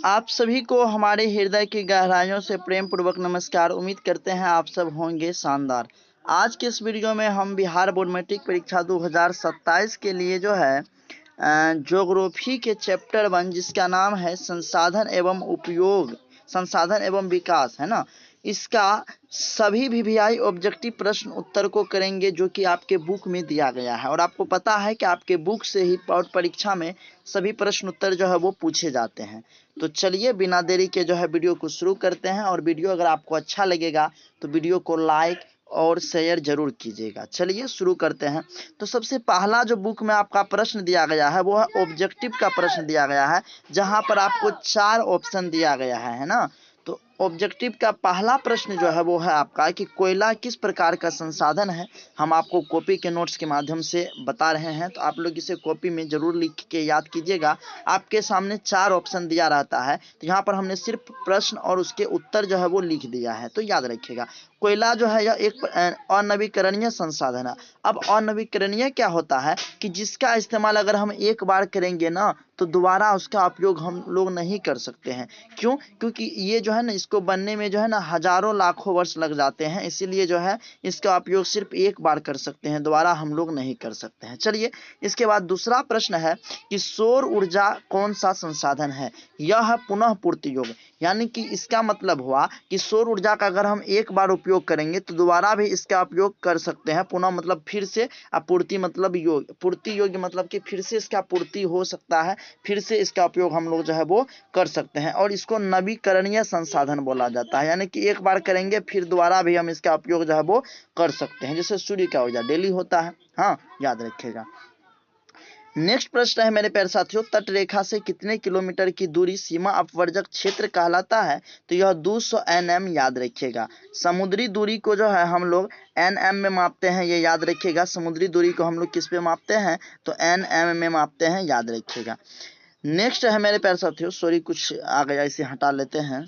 आप सभी को हमारे हृदय की गहराइयों से प्रेम पूर्वक नमस्कार। उम्मीद करते हैं आप सब होंगे शानदार। आज के इस वीडियो में हम बिहार बोर्ड मैट्रिक परीक्षा 2027 के लिए जो है ज्योग्राफी के चैप्टर 1 जिसका नाम है संसाधन एवं उपयोग, संसाधन एवं विकास, है ना, इसका सभी वीवीआई ऑब्जेक्टिव प्रश्न उत्तर को करेंगे जो कि आपके बुक में दिया गया है। और आपको पता है कि आपके बुक से ही बोर्ड परीक्षा में सभी प्रश्न उत्तर जो है वो पूछे जाते हैं। तो चलिए बिना देरी के जो है वीडियो को शुरू करते हैं। और वीडियो अगर आपको अच्छा लगेगा तो वीडियो को लाइक और शेयर जरूर कीजिएगा। चलिए शुरू करते हैं। तो सबसे पहला जो बुक में आपका प्रश्न दिया गया है वो है ऑब्जेक्टिव का प्रश्न दिया गया है, जहां पर आपको 4 ऑप्शन दिया गया है ना। तो ऑब्जेक्टिव का पहला प्रश्न जो है वो है आपका कि कोयला किस प्रकार का संसाधन है। हम आपको कॉपी के नोट्स के माध्यम से बता रहे हैं, तो आप लोग इसे कॉपी में जरूर लिख के याद कीजिएगा। आपके सामने 4 ऑप्शन दिया रहता है, तो यहाँ पर हमने सिर्फ प्रश्न और उसके उत्तर जो है वो लिख दिया है, तो याद रखिएगा। कोयला जो है यह एक अनवीकरणीय संसाधन है। अब अनवीकरणीय क्या होता है कि जिसका इस्तेमाल अगर हम एक बार करेंगे ना तो दोबारा उसका उपयोग हम लोग नहीं कर सकते हैं। क्यों? क्योंकि ये जो है ना, इसको बनने में जो है ना हजारों लाखों वर्ष लग जाते हैं, इसीलिए जो है इसका उपयोग सिर्फ एक बार कर सकते हैं, दोबारा हम लोग नहीं कर सकते हैं। चलिए इसके बाद दूसरा प्रश्न है कि सौर ऊर्जा कौन सा संसाधन है। यह है पुनः पूर्ति योग्य, यानी कि इसका मतलब हुआ कि सौर ऊर्जा का अगर हम एक बार उपयोग करेंगे तो दोबारा भी इसका उपयोग कर सकते हैं। पुनः मतलब फिर से, आपूर्ति मतलब योग्य, पूर्ति योग्य मतलब कि फिर से इसका पूर्ति हो सकता है, फिर से इसका उपयोग हम लोग जो है वो कर सकते हैं। और इसको नवीकरणीय संसाधन बोला जाता है, यानी कि एक बार करेंगे फिर दोबारा भी हम इसका उपयोग जो है वो कर सकते हैं, जैसे सूर्य का ऊर्जा डेली होता है। हाँ, याद रखिएगा। नेक्स्ट प्रश्न है मेरे प्यारे साथियों, तट रेखा से कितने किलोमीटर की दूरी सीमा अपवर्जक क्षेत्र कहलाता है। तो यह 200 nm, याद रखिएगा। समुद्री दूरी को जो है हम लोग nm में मापते हैं, ये याद रखिएगा। समुद्री दूरी को हम लोग किस पे मापते हैं तो nm में मापते हैं, याद रखिएगा। नेक्स्ट है मेरे प्यारे साथियों, सॉरी कुछ आ गया, इसे हटा लेते हैं,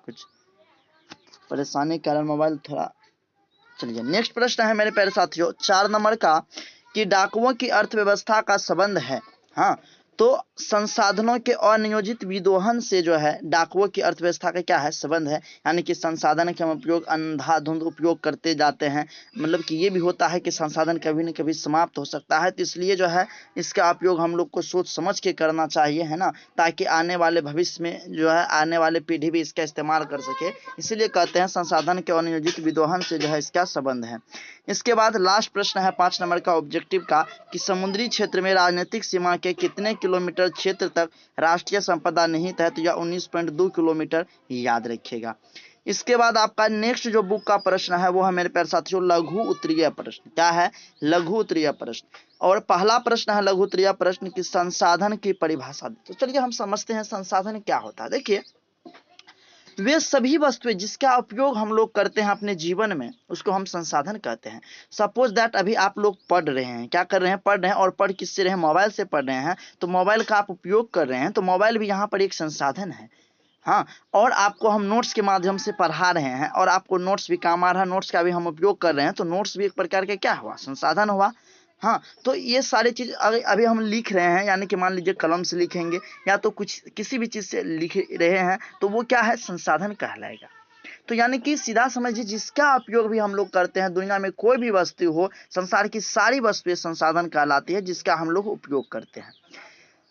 कुछ परेशानी के कारण मोबाइल थोड़ा। चलिए नेक्स्ट प्रश्न है मेरे प्यारे साथियों 4 नंबर का कि डाकुओं की अर्थव्यवस्था का संबंध है। हाँ, तो संसाधनों के अनियोजित विदोहन से जो है डाकुओं की अर्थव्यवस्था का क्या है संबंध है, यानी कि संसाधन के हम उपयोग अंधाधुंध उपयोग करते जाते हैं। मतलब कि ये भी होता है कि संसाधन कभी न कभी समाप्त हो सकता है, तो इसलिए जो है इसका उपयोग हम लोग को सोच समझ के करना चाहिए, है ना, ताकि आने वाले भविष्य में जो है आने वाले पीढ़ी भी इसका इस्तेमाल कर सके। इसीलिए कहते हैं संसाधन के अनियोजित विदोहन से जो है इसका संबंध है। इसके बाद लास्ट प्रश्न है 5 नंबर का ऑब्जेक्टिव का कि समुद्री क्षेत्र में राजनीतिक सीमा के कितने किलोमीटर क्षेत्र तक राष्ट्रीय संपदा निहित है। तो यह 19.2 किलोमीटर, याद रखिएगा। इसके बाद आपका नेक्स्ट जो बुक का प्रश्न है वो है मेरे प्यारे साथियों लघु उत्तरीय प्रश्न। क्या है? लघु उत्तरीय प्रश्न। और पहला प्रश्न है लघु उत्तरीय प्रश्न की संसाधन की परिभाषा। तो चलिए हम समझते हैं संसाधन क्या होता है। देखिए, वे सभी वस्तुएं जिसका उपयोग हम लोग करते हैं अपने जीवन में उसको हम संसाधन कहते हैं। सपोज दैट अभी आप लोग पढ़ रहे हैं, क्या कर रहे हैं? पढ़ रहे हैं। और पढ़ किससे रहे हैं? मोबाइल से पढ़ रहे हैं, तो मोबाइल का आप उपयोग कर रहे हैं, तो मोबाइल भी यहाँ पर एक संसाधन है। हाँ, और आपको हम नोट्स के माध्यम से पढ़ा रहे हैं और आपको नोट्स भी काम आ रहा है, नोट्स का भी हम उपयोग कर रहे हैं, तो नोट्स भी एक प्रकार का क्या हुआ? संसाधन हुआ। हाँ, तो ये सारी चीज अभी हम लिख रहे हैं, यानी कि मान लीजिए कलम से लिखेंगे या तो कुछ किसी भी चीज से लिख रहे हैं, तो वो क्या है? संसाधन कहलाएगा। तो यानी कि सीधा समझिए जिसका उपयोग भी हम लोग करते हैं, दुनिया में कोई भी वस्तु हो, संसार की सारी वस्तुएं संसाधन कहलाती है जिसका हम लोग उपयोग करते हैं।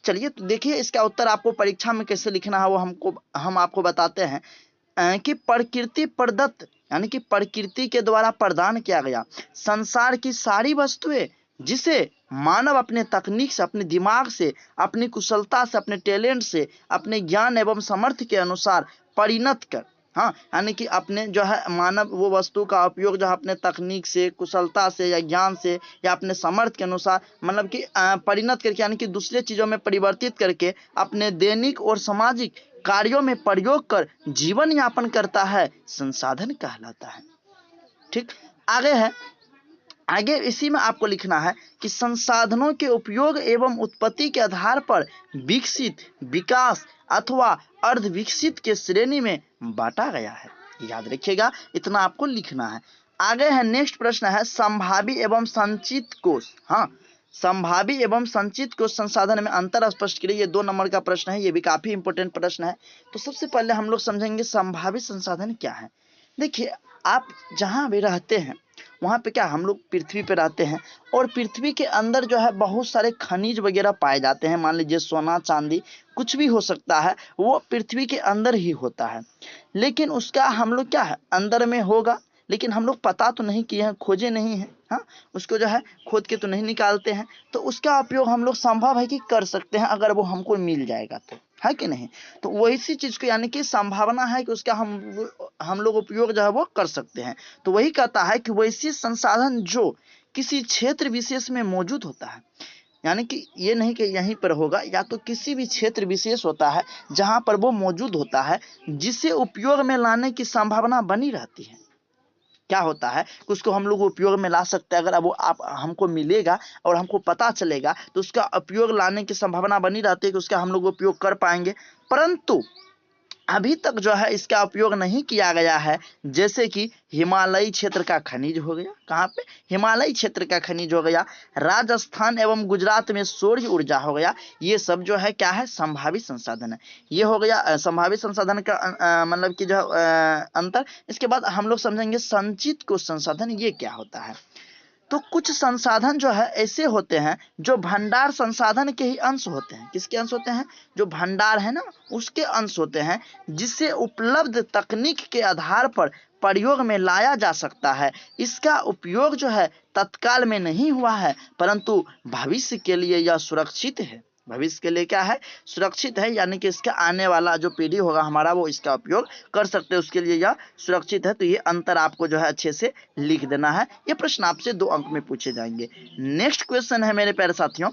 चलिए तो देखिए इसका उत्तर आपको परीक्षा में कैसे लिखना है वो हम आपको बताते हैं कि प्रकृति प्रदत्त, यानी कि प्रकृति के द्वारा प्रदान किया गया संसार की सारी वस्तुएं जिसे मानव अपने तकनीक से, अपने दिमाग से, अपनी कुशलता से, अपने टैलेंट से, अपने ज्ञान एवं सामर्थ्य के अनुसार परिणत कर, हाँ, यानी कि अपने जो है मानव वो वस्तु का उपयोग जो है अपने तकनीक से, कुशलता से या ज्ञान से या अपने सामर्थ्य के अनुसार मतलब कि परिणत करके, यानी कि दूसरे चीज़ों में परिवर्तित करके अपने दैनिक और सामाजिक कार्यों में प्रयोग कर जीवन यापन करता है, संसाधन कहलाता है। ठीक, आगे है, आगे इसी में आपको लिखना है कि संसाधनों के उपयोग एवं उत्पत्ति के आधार पर विकसित, विकास अथवा अर्ध विकसित के श्रेणी में बांटा गया है। याद रखिएगा, इतना आपको लिखना है। आगे है नेक्स्ट प्रश्न है संभावी एवं संचित कोष। हाँ, संभावी एवं संचित को संसाधन में अंतर स्पष्ट करिए। ये 2 नंबर का प्रश्न है, ये भी काफी इंपॉर्टेंट प्रश्न है। तो सबसे पहले हम लोग समझेंगे संभावी संसाधन क्या है। देखिए, आप जहाँ भी रहते हैं वहाँ पे क्या, हम लोग पृथ्वी पे रहते हैं और पृथ्वी के अंदर जो है बहुत सारे खनिज वगैरह पाए जाते हैं। मान लीजिए सोना चांदी कुछ भी हो सकता है, वो पृथ्वी के अंदर ही होता है। लेकिन उसका हम लोग क्या है, अंदर में होगा, लेकिन हम लोग पता तो नहीं किए हैं, खोजे नहीं हैं। हाँ, उसको जो है खोद के तो नहीं निकालते हैं। तो उसका उपयोग हम लोग संभव है कि कर सकते हैं, अगर वो हमको मिल जाएगा तो, है कि नहीं। तो वैसी चीज को, यानी कि संभावना है कि उसका हम लोग उपयोग जो है वो कर सकते हैं। तो वही कहता है कि वैसी संसाधन जो किसी क्षेत्र विशेष में मौजूद होता है, यानी कि ये नहीं कि यहीं पर होगा, या तो किसी भी क्षेत्र विशेष होता है जहां पर वो मौजूद होता है, जिसे उपयोग में लाने की संभावना बनी रहती है। क्या होता है कि उसको हम लोग उपयोग में ला सकते हैं, अगर वो आप हमको मिलेगा और हमको पता चलेगा तो उसका उपयोग लाने की संभावना बनी रहती है कि उसका हम लोग उपयोग कर पाएंगे। परंतु अभी तक जो है इसका उपयोग नहीं किया गया है। जैसे कि हिमालयी क्षेत्र का खनिज हो गया, कहाँ पे, हिमालयी क्षेत्र का खनिज हो गया, राजस्थान एवं गुजरात में सौर ऊर्जा हो गया। ये सब जो है क्या है, संभावी संसाधन है। ये हो गया संभावी संसाधन का मतलब कि जो अंतर। इसके बाद हम लोग समझेंगे संचित को संसाधन, ये क्या होता है। तो कुछ संसाधन जो है ऐसे होते हैं जो भंडार संसाधन के ही अंश होते हैं। किसके अंश होते हैं, जो भंडार है ना उसके अंश होते हैं, जिससे उपलब्ध तकनीक के आधार पर प्रयोग में लाया जा सकता है। इसका उपयोग जो है तत्काल में नहीं हुआ है, परंतु भविष्य के लिए यह सुरक्षित है। भविष्य के लिए क्या है, सुरक्षित है, यानी कि इसका आने वाला जो पीढ़ी होगा हमारा, वो इसका उपयोग कर सकते हैं, उसके लिए यह सुरक्षित है। तो ये अंतर आपको जो है अच्छे से लिख देना है। ये प्रश्न आपसे 2 अंक में पूछे जाएंगे। नेक्स्ट क्वेश्चन है मेरे प्यारे साथियों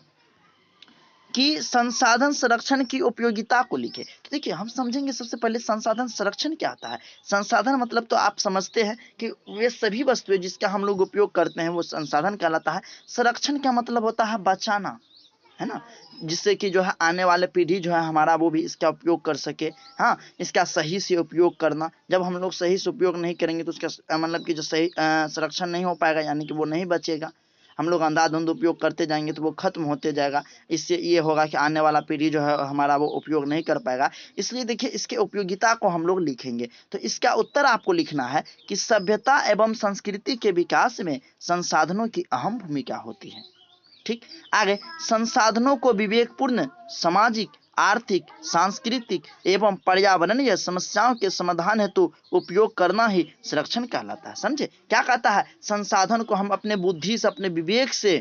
कि संसाधन संरक्षण की उपयोगिता को लिखे। तो देखिए, हम समझेंगे सबसे पहले संसाधन संरक्षण क्या होता है। संसाधन मतलब तो आप समझते हैं कि वे सभी वस्तुएं जिसका हम लोग उपयोग करते हैं वो संसाधन कहलाता है। संरक्षण का मतलब होता है बचाना, है ना, जिससे कि जो है आने वाले पीढ़ी जो है हमारा, वो भी इसका उपयोग कर सके। हाँ, इसका सही से उपयोग करना। जब हम लोग सही से उपयोग नहीं करेंगे तो उसका मतलब कि जो सही संरक्षण नहीं हो पाएगा, यानी कि वो नहीं बचेगा। हम लोग अंधाधुंध उपयोग करते जाएंगे तो वो खत्म होते जाएगा। इससे ये होगा कि आने वाला पीढ़ी जो है हमारा वो उपयोग नहीं कर पाएगा। इसलिए देखिए, इसके उपयोगिता को हम लोग लिखेंगे। तो इसका उत्तर आपको लिखना है कि सभ्यता एवं संस्कृति के विकास में संसाधनों की अहम भूमिका होती है। ठीक, आगे, संसाधनों को विवेकपूर्ण सामाजिक, आर्थिक, सांस्कृतिक एवं पर्यावरणीय समस्याओं के समाधान हेतु उपयोग करना ही संरक्षण कहलाता है। समझे, क्या कहता है, संसाधन को हम अपने बुद्धि से, अपने विवेक से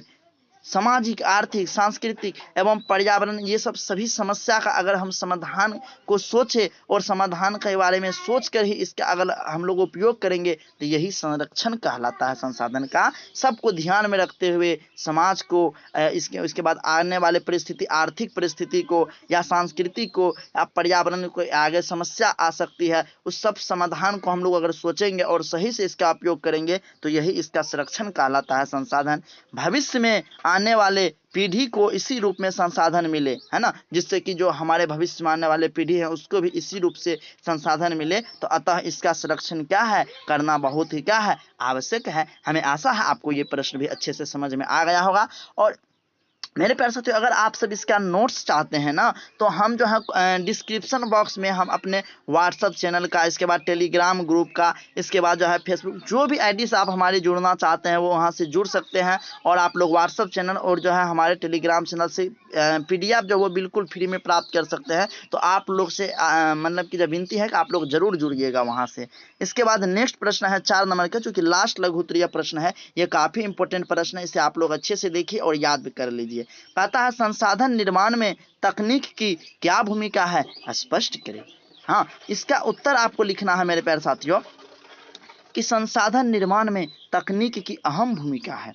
सामाजिक, आर्थिक, सांस्कृतिक एवं पर्यावरण, ये सब सभी समस्या का अगर हम समाधान को सोचे और समाधान के बारे में सोच कर ही इसका अगर हम लोग उपयोग करेंगे तो यही संरक्षण कहलाता है संसाधन का। सबको ध्यान में रखते हुए समाज को इसके बाद आने वाले परिस्थिति, आर्थिक परिस्थिति को या संस्कृति को या पर्यावरण को आगे समस्या आ सकती है, उस सब समाधान को हम लोग अगर सोचेंगे और सही से इसका उपयोग करेंगे तो यही इसका संरक्षण कहलाता है संसाधन। भविष्य में आने वाले पीढ़ी को इसी रूप में संसाधन मिले, है ना, जिससे कि जो हमारे भविष्य में आने वाले पीढ़ी है उसको भी इसी रूप से संसाधन मिले। तो अतः इसका संरक्षण क्या है, करना बहुत ही क्या है, आवश्यक है। हमें आशा है आपको ये प्रश्न भी अच्छे से समझ में आ गया होगा। और मेरे प्यारे साथियों, अगर आप सब इसका नोट्स चाहते हैं ना, तो हम जो है डिस्क्रिप्शन बॉक्स में हम अपने व्हाट्सअप चैनल का, इसके बाद टेलीग्राम ग्रुप का, इसके बाद जो है फेसबुक, जो भी आईडी से आप हमारे जुड़ना चाहते हैं वो वहाँ से जुड़ सकते हैं। और आप लोग व्हाट्सअप चैनल और जो है हमारे टेलीग्राम चैनल से PDF जो वो बिल्कुल फ्री में प्राप्त कर सकते हैं। तो आप लोग से मतलब कि जब विनती है कि आप लोग जरूर जुड़िएगा वहाँ से। इसके बाद नेक्स्ट प्रश्न है 4 नंबर का, जो कि लास्ट लघु उत्तरीय प्रश्न है। ये काफ़ी इंपॉर्टेंट प्रश्न है, इसे आप लोग अच्छे से देखिए और याद भी कर लीजिए। कहता है, संसाधन निर्माण में तकनीक की क्या भूमिका है, स्पष्ट करें। हाँ, इसका उत्तर आपको लिखना है मेरे प्यारे साथियों कि संसाधन निर्माण में तकनीक की अहम भूमिका है,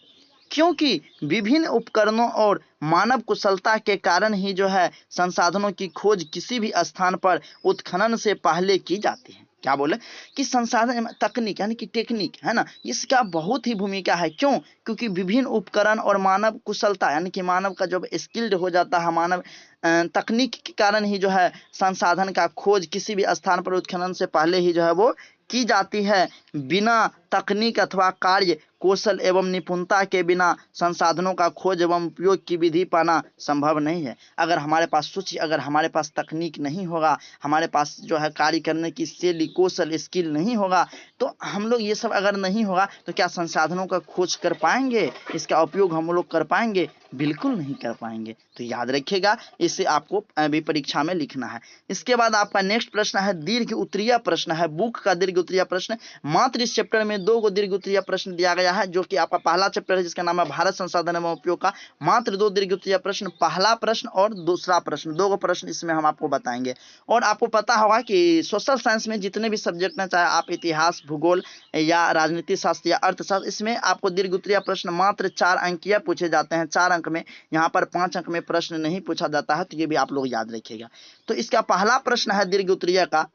क्योंकि विभिन्न उपकरणों और मानव कुशलता के कारण ही जो है संसाधनों की खोज किसी भी स्थान पर उत्खनन से पहले की जाती है। क्या बोले कि संसाधन तकनीक यानी कि टेक्निक, है ना, इसका बहुत ही भूमिका है। क्यों, क्योंकि विभिन्न उपकरण और मानव कुशलता यानी कि मानव का जब स्किल्ड हो जाता है, मानव तकनीक के कारण ही जो है संसाधन का खोज किसी भी स्थान पर उत्खनन से पहले ही जो है वो की जाती है। बिना तकनीक अथवा कार्य कौशल एवं निपुणता के बिना संसाधनों का खोज एवं उपयोग की विधि पाना संभव नहीं है। अगर हमारे पास सोचिए, अगर हमारे पास तकनीक नहीं होगा, हमारे पास जो है कार्य करने की शैली कौशल स्किल नहीं होगा, तो हम लोग ये सब अगर नहीं होगा तो क्या संसाधनों का खोज कर पाएंगे, इसका उपयोग हम लोग कर पाएंगे? बिल्कुल नहीं कर पाएंगे। तो याद रखिएगा, इसे आपको अभी परीक्षा में लिखना है। इसके बाद आपका नेक्स्ट प्रश्न है दीर्घ उत्तरीय प्रश्न है, बुक का दीर्घ उत्तरीय प्रश्न। मात्र इस चैप्टर में 2 दीर्घ उत्तरीय प्रश्न दिया गया है, जो कि आपका पहला चैप्टर है जिसका नाम है भारत संसाधन एवं उपयोग का। मात्र 2 दीर्घ उत्तरीय प्रश्न, पहला प्रश्न और दूसरा प्रश्न, 2 प्रश्न इसमें हम आपको बताएंगे। और आपको पता होगा कि सोशल साइंस में जितने भी सब्जेक्ट हैं, चाहे आप इतिहास, भूगोल या राजनीति शास्त्र या अर्थशास्त्र, इसमें आपको दीर्घ उत्तरीय प्रश्न मात्र 4 अंकीय पूछे जाते हैं, 4 अंक में। यहाँ पर 5 अंक में प्रश्न नहीं पूछा जाता है, तो ये भी आप लोग याद रखिएगा। तो इसका पहला प्रश्न है दीर्घ उत्तरीय का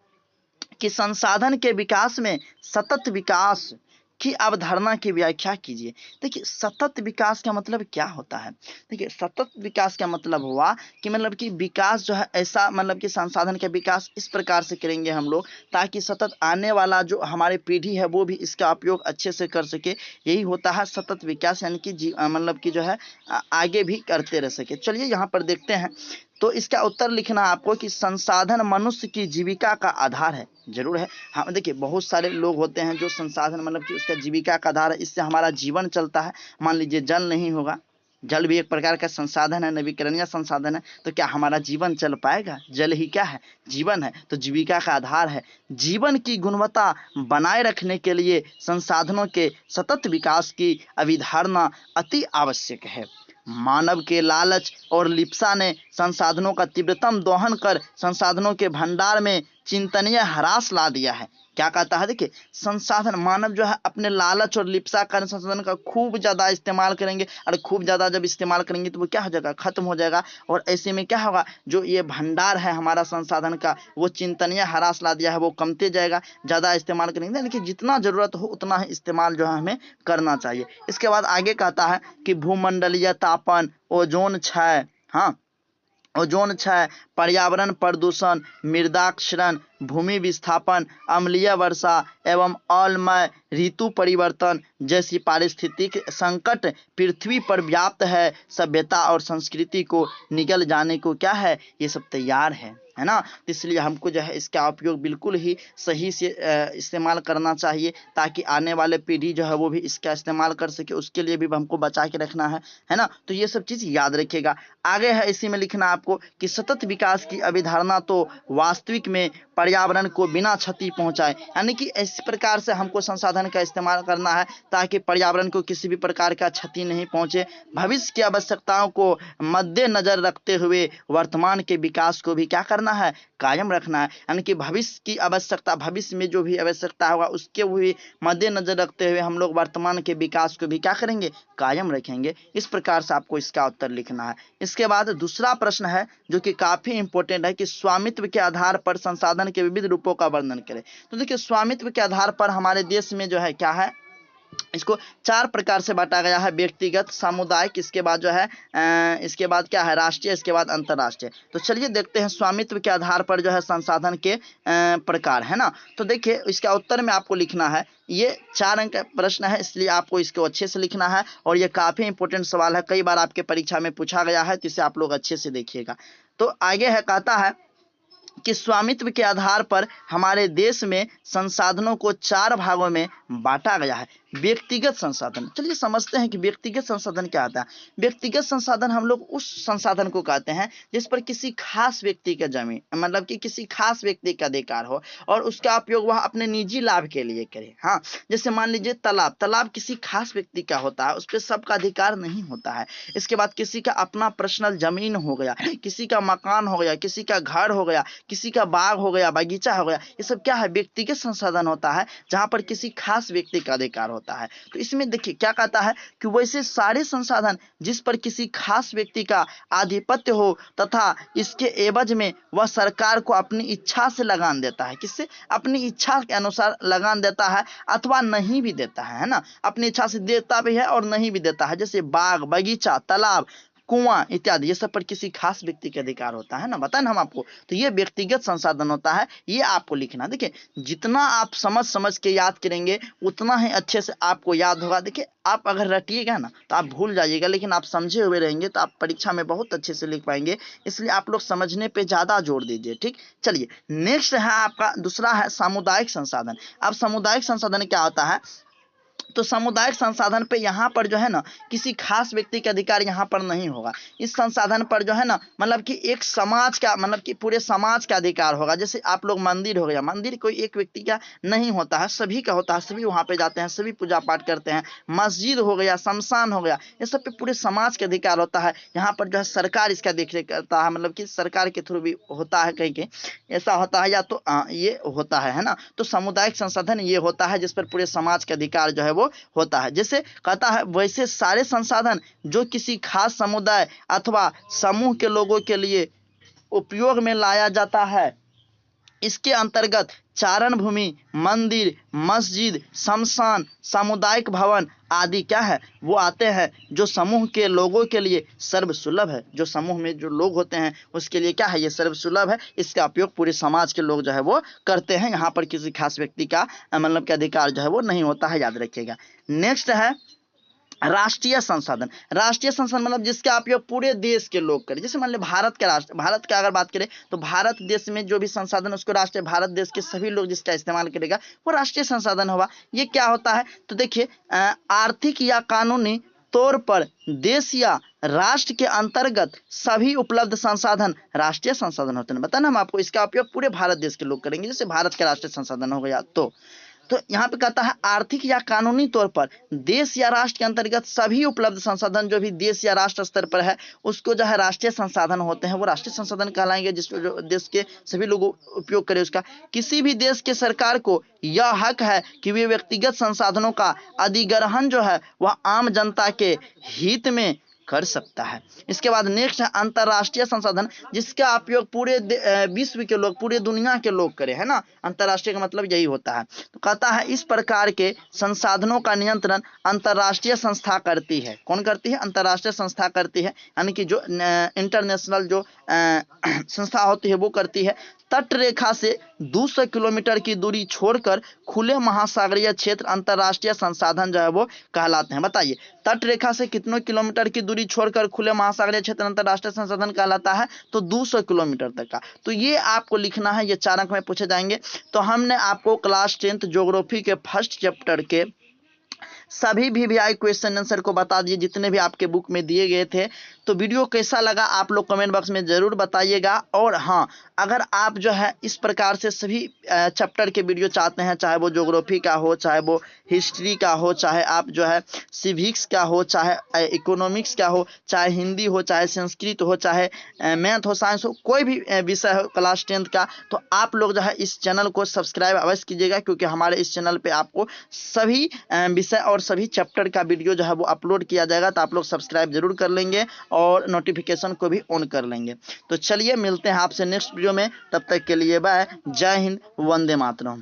कि संसाधन के विकास में सतत विकास की अवधारणा की व्याख्या कीजिए। देखिए, सतत विकास का मतलब क्या होता है? देखिए, सतत विकास का मतलब हुआ कि मतलब कि विकास जो है ऐसा, मतलब कि संसाधन का विकास इस प्रकार से करेंगे हम लोग ताकि सतत आने वाला जो हमारी पीढ़ी है वो भी इसका उपयोग अच्छे से कर सके। यही होता है सतत विकास, यानी कि मतलब कि जो है आगे भी करते रह सके। चलिए यहाँ पर देखते हैं। तो इसका उत्तर लिखना आपको कि संसाधन मनुष्य की जीविका का आधार है। जरूर है। हाँ, देखिए बहुत सारे लोग होते हैं जो संसाधन मतलब कि उसका जीविका का आधार है, इससे हमारा जीवन चलता है। मान लीजिए जल नहीं होगा, जल भी एक प्रकार का संसाधन है, नवीकरणीय संसाधन है, तो क्या हमारा जीवन चल पाएगा? जल ही क्या है? जीवन है। तो जीविका का आधार है। जीवन की गुणवत्ता बनाए रखने के लिए संसाधनों के सतत विकास की अवधारणा अति आवश्यक है। मानव के लालच और लिप्सा ने संसाधनों का तीव्रतम दोहन कर संसाधनों के भंडार में चिंतनीय ह्रास ला दिया है। क्या कहता है? देखिए, संसाधन, मानव जो है अपने लालच और लिप्सा कारण संसाधन का खूब ज्यादा इस्तेमाल करेंगे, और खूब ज्यादा जब इस्तेमाल करेंगे तो वो क्या हो जाएगा? खत्म हो जाएगा। और ऐसे में क्या होगा? जो ये भंडार है हमारा संसाधन का, वो चिंतनीय ह्रास ला दिया है, वो कमते जाएगा। ज्यादा इस्तेमाल करेंगे, लेकिन जितना जरूरत हो उतना ही इस्तेमाल जो है हमें करना चाहिए। इसके बाद आगे कहता है कि भूमंडलीय तापन, ओजोन क्षय, हाँ, ओजोन क्षय, पर्यावरण प्रदूषण, मृदा क्षरण, भूमि विस्थापन, अम्लीय वर्षा एवं अम्लमय ऋतु परिवर्तन जैसी पारिस्थितिक संकट पृथ्वी पर व्याप्त है। सभ्यता और संस्कृति को निगल जाने को क्या है? ये सब तैयार है ना। तो इसलिए हमको जो है इसका उपयोग बिल्कुल ही सही से इस्तेमाल करना चाहिए, ताकि आने वाले पीढ़ी जो है वो भी इसका इस्तेमाल कर सके। उसके लिए भी हमको बचा के रखना है ना। तो ये सब चीज़ याद रखिएगा। आगे है इसी में लिखना आपको कि सतत विकास की अवधारणा तो वास्तविक में पर्यावरण को बिना क्षति पहुंचाए, यानी कि इस प्रकार से हमको संसाधन का इस्तेमाल करना है ताकि पर्यावरण को किसी भी प्रकार का क्षति नहीं पहुंचे। भविष्य की आवश्यकताओं को मद्देनजर रखते हुए वर्तमान के विकास को भी क्या करना है? कायम रखना है। यानी कि भविष्य की आवश्यकता, भविष्य में जो भी आवश्यकता होगा उसके भी मद्देनजर रखते हुए हम लोग वर्तमान के विकास को भी क्या करेंगे? कायम रखेंगे। इस प्रकार से आपको इसका उत्तर लिखना है। इसके बाद दूसरा प्रश्न है जो कि काफी इंपॉर्टेंट है कि स्वामित्व के आधार पर संसाधन के विविध रूपों का वर्णन करें। तो देखिए, स्वामित्व के आधार पर हमारे देश में जो है क्या है, इसको 4 प्रकार से बांटा गया है। व्यक्तिगत, सामुदायिक, इसके बाद जो है इसके बाद क्या है? राष्ट्रीय, इसके बाद अंतर्राष्ट्रीय। तो चलिए देखते हैं स्वामित्व के आधार पर जो है संसाधन के प्रकार, है ना। तो देखिए इसका उत्तर में आपको लिखना है, ये 4 अंक का प्रश्न है, इसलिए आपको इसको अच्छे से लिखना है। और ये काफी इंपॉर्टेंट सवाल है, कई बार आपके परीक्षा में पूछा गया है, तो इसे आप लोग अच्छे से देखिएगा। तो आगे है, कहता है कि स्वामित्व के आधार पर हमारे देश में संसाधनों को 4 भागों में बांटा गया है। व्यक्तिगत संसाधन, चलिए समझते हैं कि व्यक्तिगत संसाधन क्या होता है। व्यक्तिगत संसाधन हम लोग उस संसाधन को कहते हैं जिस पर किसी खास व्यक्ति का जमीन, मतलब कि किसी खास व्यक्ति का अधिकार हो और उसका उपयोग वह अपने निजी लाभ के लिए करे। हाँ, जैसे मान लीजिए तालाब, तालाब किसी खास व्यक्ति का होता है, उस पर सबका अधिकार नहीं होता है। इसके बाद किसी का अपना पर्सनल जमीन हो गया, किसी का मकान हो गया, किसी का घर हो गया, किसी का बाग हो गया, बगीचा हो गया, ये सब क्या है? व्यक्तिगत संसाधन होता है, जहां पर किसी खास व्यक्ति का अधिकार होता है। तो इसमें देखिए क्या कहता है कि वैसे सारे संसाधन जिस पर किसी खास व्यक्ति का आधिपत्य हो तथा इसके एवज में वह सरकार को अपनी इच्छा से लगान देता है। किससे? अपनी इच्छा के अनुसार लगान देता है, अथवा नहीं भी देता है ना। अपनी इच्छा से देता भी है और नहीं भी देता है। जैसे बाग, बगीचा, तालाब, कुआं इत्यादि, ये सब पर किसी खास व्यक्ति का अधिकार होता है ना, बताए ना हम आपको। तो ये व्यक्तिगत संसाधन होता है, ये आपको लिखना। देखिए जितना आप समझ समझ के याद करेंगे उतना ही अच्छे से आपको याद होगा। देखिए आप अगर रटिएगा ना तो आप भूल जाइएगा, लेकिन आप समझे हुए रहेंगे तो आप परीक्षा में बहुत अच्छे से लिख पाएंगे। इसलिए आप लोग समझने पे ज़्यादा जोर दीजिए, ठीक। चलिए नेक्स्ट है आपका दूसरा है सामुदायिक संसाधन। अब सामुदायिक संसाधन क्या होता है, तो सामुदायिक संसाधन पे यहाँ पर जो है ना किसी खास व्यक्ति का अधिकार यहाँ पर नहीं होगा। इस संसाधन पर जो है ना मतलब कि एक समाज का, मतलब कि पूरे समाज का अधिकार होगा। जैसे आप लोग मंदिर हो गया, मंदिर कोई एक व्यक्ति का नहीं होता है, सभी का होता है, सभी वहाँ पे जाते हैं, सभी पूजा पाठ करते हैं। मस्जिद हो गया, शमशान हो गया, ये सब पे पूरे समाज का अधिकार होता है। यहाँ पर जो है सरकार इसका देख रेख करता है, मतलब कि सरकार के थ्रू भी होता है, कहीं कहीं ऐसा होता है, या तो ये होता है ना। तो सामुदायिक संसाधन ये होता है जिस पर पूरे समाज का अधिकार जो है वो होता है। जैसे कहता है वैसे सारे संसाधन जो किसी खास समुदाय अथवा समूह के लोगों के लिए उपयोग में लाया जाता है, इसके अंतर्गत चारण भूमि, मंदिर, मस्जिद, शमशान, सामुदायिक भवन आदि क्या है वो आते हैं, जो समूह के लोगों के लिए सर्वसुलभ है। जो समूह में जो लोग होते हैं उसके लिए क्या है, ये सर्वसुलभ है। इसका उपयोग पूरे समाज के लोग जो है वो करते हैं। यहाँ पर किसी खास व्यक्ति का मतलब के अधिकार जो है वो नहीं होता है, याद रखिएगा। नेक्स्ट है राष्ट्रीय संसाधन। राष्ट्रीय संसाधन मतलब जिसका उपयोग पूरे देश के लोग करें। जैसे मान लीजिए भारत का अगर बात करें तो भारत देश में जो भी संसाधन उसको राष्ट्रीय, भारत देश के सभी लोग जिसका इस्तेमाल करेगा वो राष्ट्रीय संसाधन होगा। ये क्या होता है, तो देखिए आर्थिक या कानूनी तौर पर देश या राष्ट्र के अंतर्गत सभी उपलब्ध संसाधन राष्ट्रीय संसाधन होते हैं। बताना हम आपको, इसका उपयोग पूरे भारत देश के लोग करेंगे। जैसे भारत का राष्ट्रीय संसाधन हो गया, तो यहाँ पे कहता है आर्थिक या कानूनी तौर पर देश या राष्ट्र के अंतर्गत सभी उपलब्ध संसाधन जो भी देश या राष्ट्र स्तर पर है उसको जो है राष्ट्रीय संसाधन होते हैं, वो राष्ट्रीय संसाधन कहलाएंगे, जिसको जो देश के सभी लोग उपयोग करें उसका। किसी भी देश के सरकार को यह हक है कि वे व्यक्तिगत संसाधनों का अधिग्रहण जो है वह आम जनता के हित में कर सकता है। इसके बाद नेक्स्ट है अंतर्राष्ट्रीय संसाधन, जिसका उपयोग पूरे विश्व के लोग, पूरे दुनिया के लोग करें, है ना। अंतर्राष्ट्रीय का मतलब यही होता है। तो कहता है इस प्रकार के संसाधनों का नियंत्रण अंतर्राष्ट्रीय संस्था करती है। कौन करती है, अंतर्राष्ट्रीय संस्था करती है, यानी कि जो इंटरनेशनल जो संस्था होती है वो करती है। तट रेखा से 200 किलोमीटर की दूरी छोड़कर खुले महासागरीय क्षेत्र अंतर्राष्ट्रीय संसाधन जो है वो कहलाते हैं। बताइए तट रेखा से कितनों किलोमीटर की दूरी छोड़कर खुले महासागरीय क्षेत्र अंतर्राष्ट्रीय संसाधन कहलाता है, तो 200 किलोमीटर तक का। तो ये आपको लिखना है, ये 4 अंक में पूछे जाएंगे। तो हमने आपको क्लास 10th ज्योग्राफी के फर्स्ट चैप्टर के सभी वीवीआई क्वेश्चन आंसर को बता दिए जितने भी आपके बुक में दिए गए थे। तो वीडियो कैसा लगा आप लोग कमेंट बॉक्स में ज़रूर बताइएगा। और हाँ, अगर आप जो है इस प्रकार से सभी चैप्टर के वीडियो चाहते हैं, चाहे वो ज्योग्राफी का हो, चाहे वो हिस्ट्री का हो, चाहे आप जो है सिविक्स का हो, चाहे इकोनॉमिक्स का हो, चाहे हिंदी हो, चाहे संस्कृत हो, चाहे मैथ हो, साइंस हो, कोई भी विषय हो क्लास 10th का, तो आप लोग जो है इस चैनल को सब्सक्राइब अवश्य कीजिएगा, क्योंकि हमारे इस चैनल पे आपको सभी विषय और सभी चैप्टर का वीडियो जो है वो अपलोड किया जाएगा। तो आप लोग सब्सक्राइब जरूर कर लेंगे और नोटिफिकेशन को भी ऑन कर लेंगे। तो चलिए मिलते हैं आपसे नेक्स्ट वीडियो में, तब तक के लिए बाय, जय हिंद, वंदे मातरम।